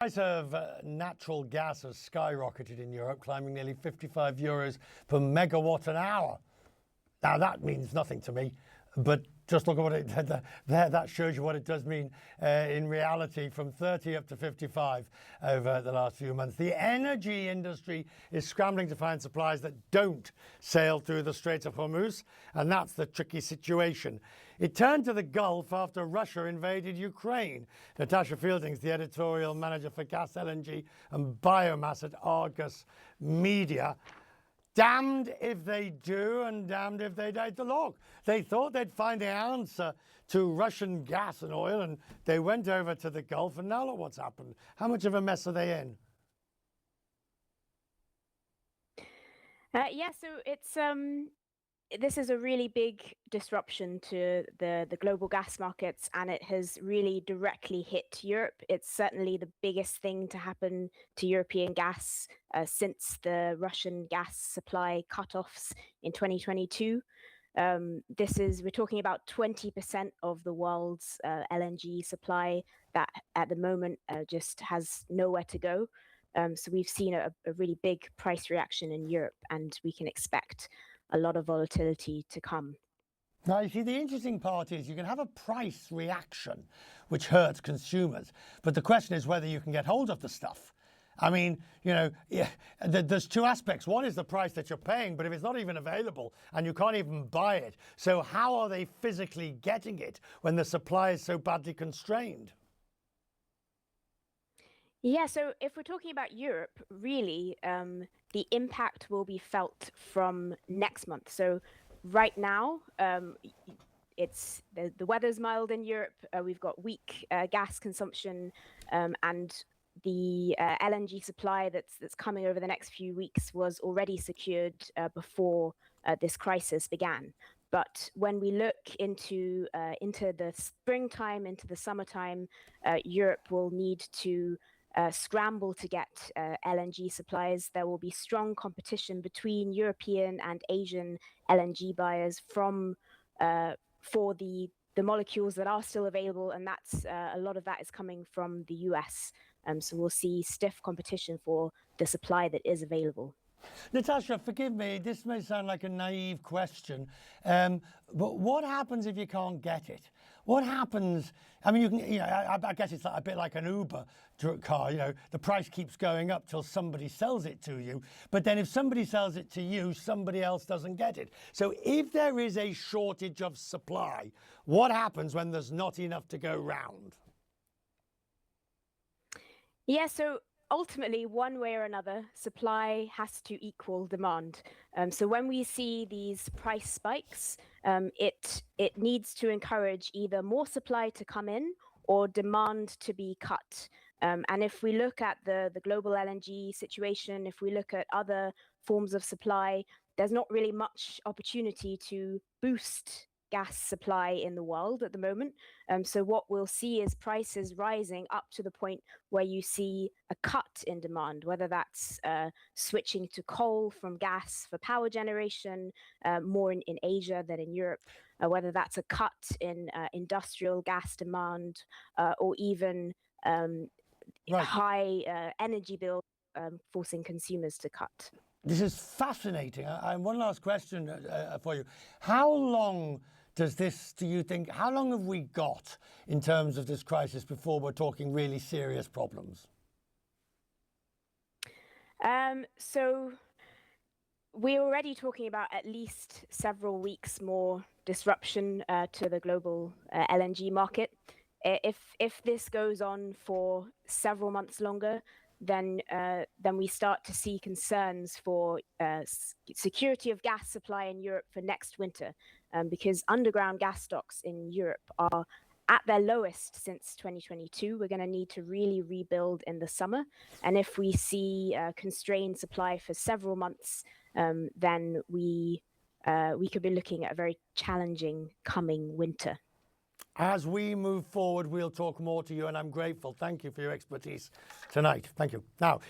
Price of natural gas has skyrocketed in Europe, climbing nearly 55 euros per megawatt an hour. Now, that means nothing to me, but just look at what it there. That shows you what it does mean in reality, from 30 up to 55 over the last few months. The energy industry is scrambling to find supplies that don't sail through the Strait of Hormuz, and that's the tricky situation. It turned to the Gulf after Russia invaded Ukraine. Natasha Fielding's the editorial manager for gas, LNG and biomass at Argus Media. Damned if they do and damned if they don't. Look, they thought they'd find the answer to Russian gas and oil, and they went over to the Gulf, and now look what's happened. How much of a mess are they in? So it's this is a really big disruption to the global gas markets, and it has really directly hit Europe. It's certainly the biggest thing to happen to European gas since the Russian gas supply cutoffs in 2022. We're talking about 20% of the world's LNG supply that at the moment just has nowhere to go. So we've seen a really big price reaction in Europe, and we can expect a lot of volatility to come. Now, you see, the interesting part is you can have a price reaction which hurts consumers, but the question is whether you can get hold of the stuff. I mean, there's two aspects. One is the price that you're paying, but if it's not even available and you can't even buy it, so how are they physically getting it when the supply is so badly constrained? Yeah, so if we're talking about Europe, really, the impact will be felt from next month. So right now, it's the weather's mild in Europe. We've got weak gas consumption, and the LNG supply that's coming over the next few weeks was already secured before this crisis began. But when we look into the springtime, into the summertime, Europe will need to scramble to get LNG supplies. There will be strong competition between European and Asian LNG buyers for the molecules that are still available, and that's a lot of that is coming from the US. So we'll see stiff competition for the supply that is available. Natasha, forgive me, this may sound like a naive question, but what happens if you can't get it? What happens? I mean, I guess it's a bit like an Uber car. The price keeps going up till somebody sells it to you. But then if somebody sells it to you, somebody else doesn't get it. So if there is a shortage of supply, what happens when there's not enough to go round? Yeah, so ultimately, one way or another, supply has to equal demand. So when we see these price spikes, it needs to encourage either more supply to come in or demand to be cut. And if we look at the global LNG situation, if we look at other forms of supply, there's not really much opportunity to boost gas supply in the world at the moment. So what we'll see is prices rising up to the point where you see a cut in demand, whether that's switching to coal from gas for power generation, more in Asia than in Europe, whether that's a cut in industrial gas demand, or even high energy bills forcing consumers to cut. This is fascinating. And one last question for you. How long do you think, how long have we got in terms of this crisis before we're talking really serious problems? So we're already talking about at least several weeks more disruption to the global LNG market. If this goes on for several months longer, then we start to see concerns for security of gas supply in Europe for next winter, because underground gas stocks in Europe are at their lowest since 2022. We're going to need to really rebuild in the summer. And if we see constrained supply for several months, then we could be looking at a very challenging coming winter. As we move forward, we'll talk more to you, and I'm grateful. Thank you for your expertise tonight. Thank you. Now,